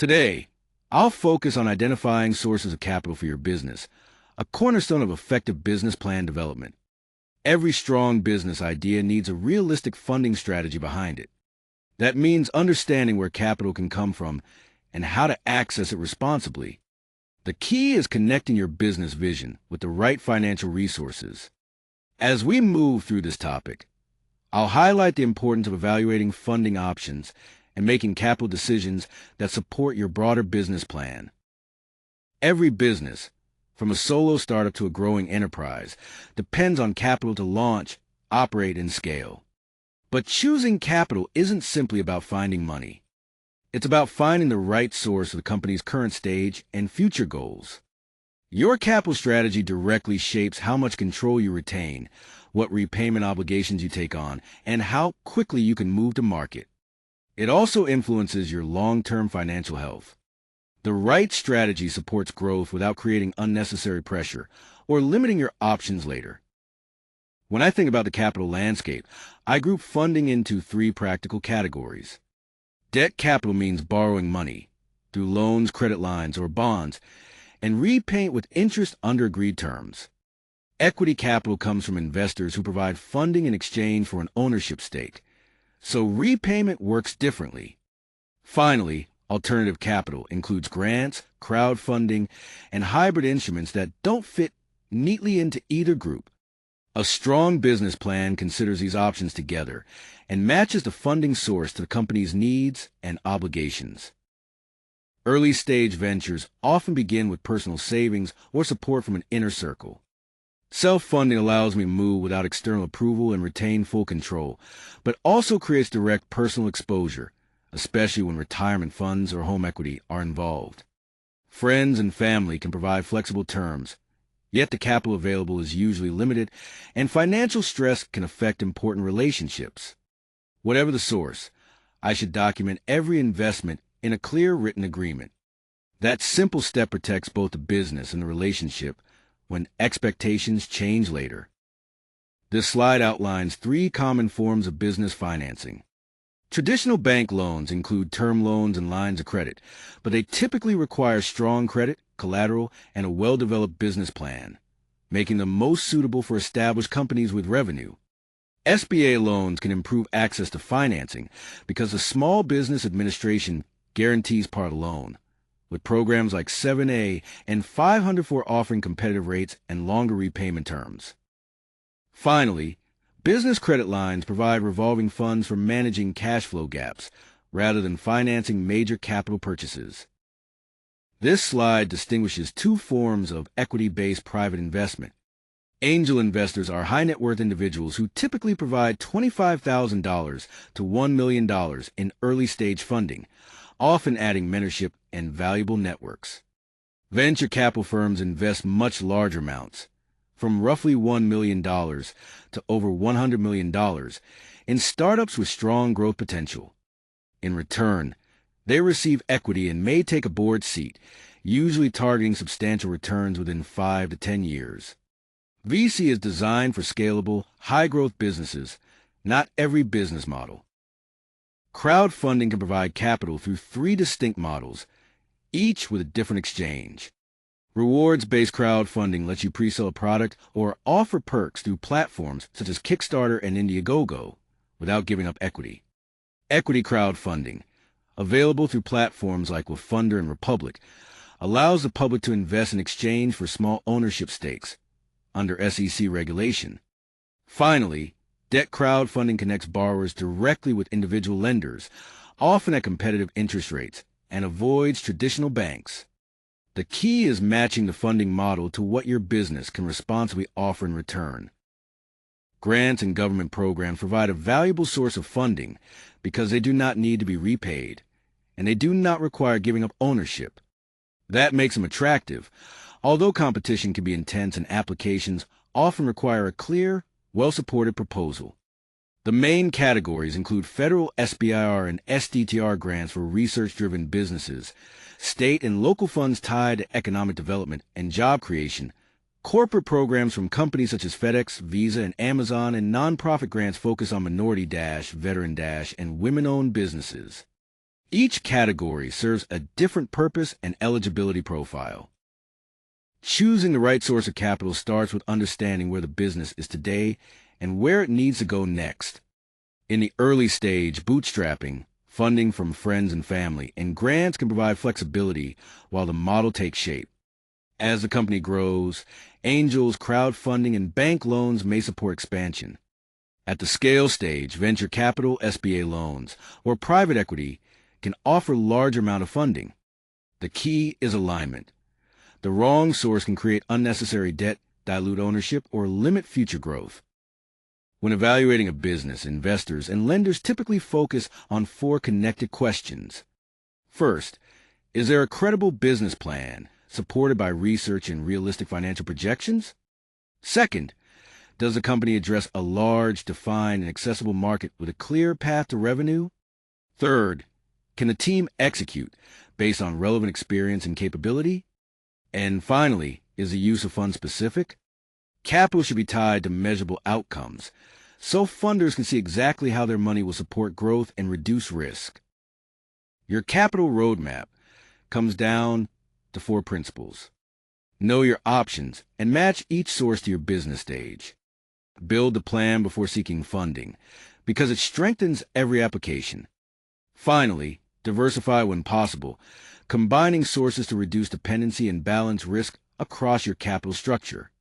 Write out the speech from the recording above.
Today, I'll focus on identifying sources of capital for your business, a cornerstone of effective business plan development. Every strong business idea needs a realistic funding strategy behind it. That means understanding where capital can come from and how to access it responsibly. The key is connecting your business vision with the right financial resources. As we move through this topic, I'll highlight the importance of evaluating funding options and making capital decisions that support your broader business plan. Every business, from a solo startup to a growing enterprise, depends on capital to launch, operate, and scale. But choosing capital isn't simply about finding money. It's about finding the right source for the company's current stage and future goals. Your capital strategy directly shapes how much control you retain, what repayment obligations you take on, and how quickly you can move to market. It also influences your long-term financial health. The right strategy supports growth without creating unnecessary pressure or limiting your options later. When I think about the capital landscape, I group funding into three practical categories. Debt capital means borrowing money through loans, credit lines, or bonds, and repaying it with interest under agreed terms. Equity capital comes from investors who provide funding in exchange for an ownership stake, so repayment works differently. Finally, alternative capital includes grants, crowdfunding, and hybrid instruments that don't fit neatly into either group. A strong business plan considers these options together and matches the funding source to the company's needs and obligations. Early-stage ventures often begin with personal savings or support from an inner circle. Self-funding allows me to move without external approval and retain full control, but also creates direct personal exposure, especially when retirement funds or home equity are involved. Friends and family can provide flexible terms, yet the capital available is usually limited, and financial stress can affect important relationships. Whatever the source, I should document every investment in a clear written agreement. That simple step protects both the business and the relationship when expectations change later. This slide outlines three common forms of business financing. Traditional bank loans include term loans and lines of credit, but they typically require strong credit, collateral, and a well-developed business plan, making them most suitable for established companies with revenue. SBA loans can improve access to financing because the Small Business Administration guarantees part of the loan, with programs like 7A and 504 offering competitive rates and longer repayment terms. Finally, business credit lines provide revolving funds for managing cash flow gaps rather than financing major capital purchases. This slide distinguishes two forms of equity-based private investment. Angel investors are high-net-worth individuals who typically provide $25,000 to $1 million in early-stage funding, often adding mentorship and valuable networks. Venture capital firms invest much larger amounts, from roughly $1 million to over $100 million, in startups with strong growth potential. In return, they receive equity and may take a board seat, usually targeting substantial returns within 5 to 10 years. VC is designed for scalable, high-growth businesses, not every business model. Crowdfunding can provide capital through three distinct models, each with a different exchange. Rewards-based crowdfunding lets you pre-sell a product or offer perks through platforms such as Kickstarter and Indiegogo without giving up equity. Equity crowdfunding, available through platforms like Withfunder and Republic, allows the public to invest in exchange for small ownership stakes under SEC regulation. Finally, debt crowdfunding connects borrowers directly with individual lenders, often at competitive interest rates, and avoids traditional banks. The key is matching the funding model to what your business can responsibly offer in return. Grants and government programs provide a valuable source of funding because they do not need to be repaid, and they do not require giving up ownership. That makes them attractive, although competition can be intense and applications often require a clear, well-supported proposal. The main categories include federal SBIR and SDTR grants for research-driven businesses, state and local funds tied to economic development and job creation, corporate programs from companies such as FedEx, Visa, and Amazon, and nonprofit grants focus on minority-, veteran-, and women-owned businesses. Each category serves a different purpose and eligibility profile. Choosing the right source of capital starts with understanding where the business is today and where it needs to go next. In the early stage, bootstrapping, funding from friends and family, and grants can provide flexibility while the model takes shape. As the company grows, angels, crowdfunding, and bank loans may support expansion. At the scale stage, venture capital, SBA loans, or private equity can offer large amount of funding. The key is alignment. The wrong source can create unnecessary debt, dilute ownership, or limit future growth. When evaluating a business, investors and lenders typically focus on 4 connected questions. First, is there a credible business plan supported by research and realistic financial projections? Second, does the company address a large, defined, and accessible market with a clear path to revenue? Third, can the team execute based on relevant experience and capability? And finally, is the use of funds specific? Capital should be tied to measurable outcomes, so funders can see exactly how their money will support growth and reduce risk. Your capital roadmap comes down to 4 principles. Know your options and match each source to your business stage. Build the plan before seeking funding, because it strengthens every application. Finally, diversify when possible, combining sources to reduce dependency and balance risk across your capital structure.